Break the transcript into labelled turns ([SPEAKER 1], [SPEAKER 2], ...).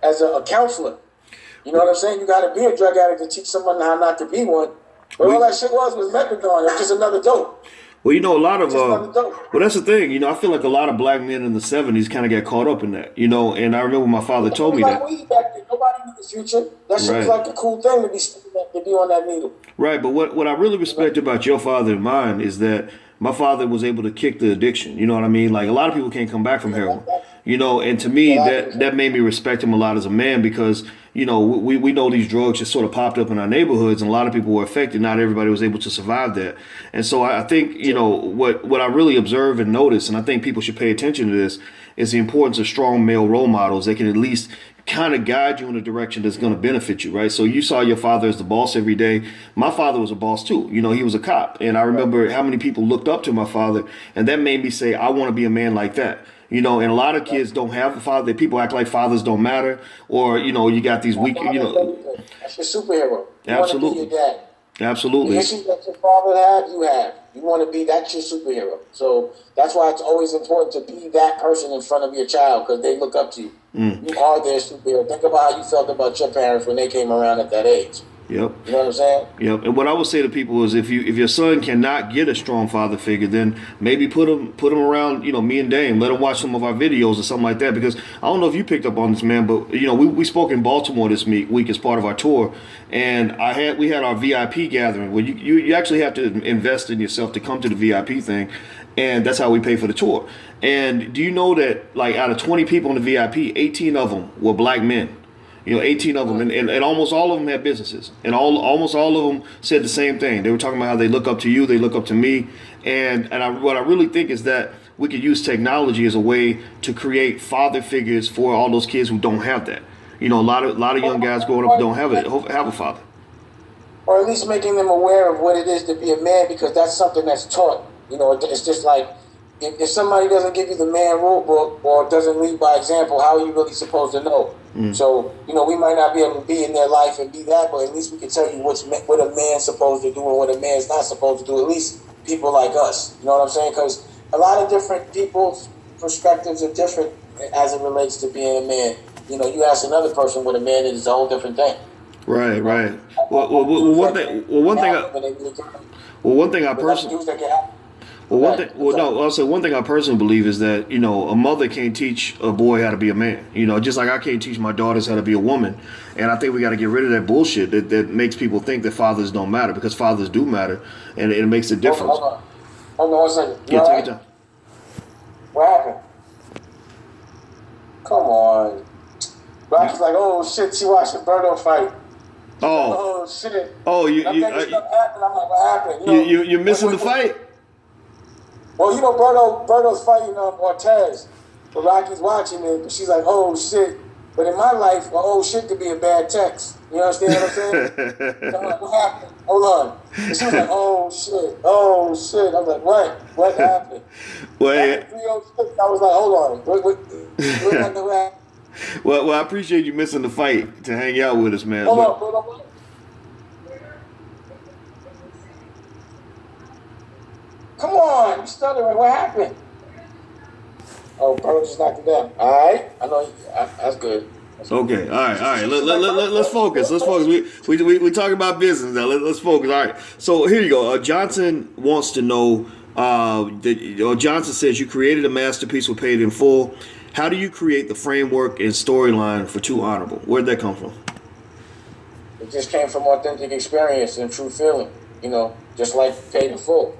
[SPEAKER 1] as a counselor. You know what I'm saying? You got to be a drug addict to teach someone how not to be one. But all that shit was methadone. It was just another dope.
[SPEAKER 2] Well, a lot of well, that's the thing. I feel like a lot of black men in the '70s kind of got caught up in that. And I remember my father told me that.
[SPEAKER 1] Weed back then. Nobody knew the future. That shit was like a cool thing to be on that needle.
[SPEAKER 2] Right, but what I really respect about your father and mine is that my father was able to kick the addiction. You know what I mean? Like a lot of people can't come back from heroin. And to me that made me respect him a lot as a man because we know these drugs just sort of popped up in our neighborhoods and a lot of people were affected. Not everybody was able to survive that. And so I think, what I really observe and notice, and I think people should pay attention to this, is the importance of strong male role models. They can at least kind of guide you in a direction that's going to benefit you, right? So you saw your father as the boss every day. My father was a boss too. He was a cop. And I remember how many people looked up to my father, and that made me say, I want to be a man like that. And a lot of kids don't have a father. People act like fathers don't matter, or you got these weak.
[SPEAKER 1] That's your superhero. You
[SPEAKER 2] Absolutely.
[SPEAKER 1] Want to be your dad.
[SPEAKER 2] Absolutely.
[SPEAKER 1] The issues that your father had, you have. You want to be, that's your superhero. So that's why it's always important to be that person in front of your child because they look up to you. You are their superhero. Think about how you felt about your parents when they came around at that age.
[SPEAKER 2] Yep.
[SPEAKER 1] You know what I'm saying?
[SPEAKER 2] Yep. And what I would say to people is if your son cannot get a strong father figure, then maybe put him around, me and Dame. Let him watch some of our videos or something like that. Because I don't know if you picked up on this, man, but we spoke in Baltimore this week as part of our tour, and we had our VIP gathering where you actually have to invest in yourself to come to the VIP thing, and that's how we pay for the tour. And do you know that like out of 20 people in the VIP, 18 of them were black men? 18 of them, and almost all of them had businesses, and almost all of them said the same thing. They were talking about how they look up to you, they look up to me, and what I really think is that we could use technology as a way to create father figures for all those kids who don't have that. A lot of young guys growing up don't have a father,
[SPEAKER 1] or at least making them aware of what it is to be a man because that's something that's taught. It's just like if somebody doesn't give you the man rule book or doesn't lead by example, how are you really supposed to know? So, we might not be able to be in their life and be that, but at least we can tell you what a man's supposed to do and what a man's not supposed to do, at least people like us. You know what I'm saying? Because a lot of different people's perspectives are different as it relates to being a man. You ask another person what a man is, it's a whole different thing.
[SPEAKER 2] Right. One thing I personally... One thing I personally believe is that, a mother can't teach a boy how to be a man. Just like I can't teach my daughters how to be a woman. And I think we got to get rid of that bullshit that makes people think that fathers don't matter because fathers do matter and it makes a difference.
[SPEAKER 1] Hold on 1 second.
[SPEAKER 2] Yeah, take your time.
[SPEAKER 1] What happened? Come on. Rocky's like, oh shit, she watched the Berto fight. Oh shit.
[SPEAKER 2] Oh,
[SPEAKER 1] I'm like, what happened?
[SPEAKER 2] You're missing the fight?
[SPEAKER 1] Well, Berto's fighting Ortez. But Rocky's watching it, but she's like, oh shit. But in my life, oh shit could be a bad text. You understand what I'm saying? So I'm like, what happened? Hold on. And she was like, oh shit. I was like, what? What happened?
[SPEAKER 2] Well,
[SPEAKER 1] 306, I was like, hold on. What happened?
[SPEAKER 2] Well, I appreciate you missing the fight to hang out with us, man.
[SPEAKER 1] Hold on. Come on, you stuttering. What happened? Oh, Pearl just knocked it down. All right, I know. That's good.
[SPEAKER 2] Okay, all right. Let's focus. We talking about business now. Let's focus. All right. So here you go. Johnson wants to know. Johnson says you created a masterpiece with Paid in Full. How do you create the framework and storyline for Too Honorable? Where'd that come from?
[SPEAKER 1] It just came from authentic experience and true feeling. Just like Paid in Full.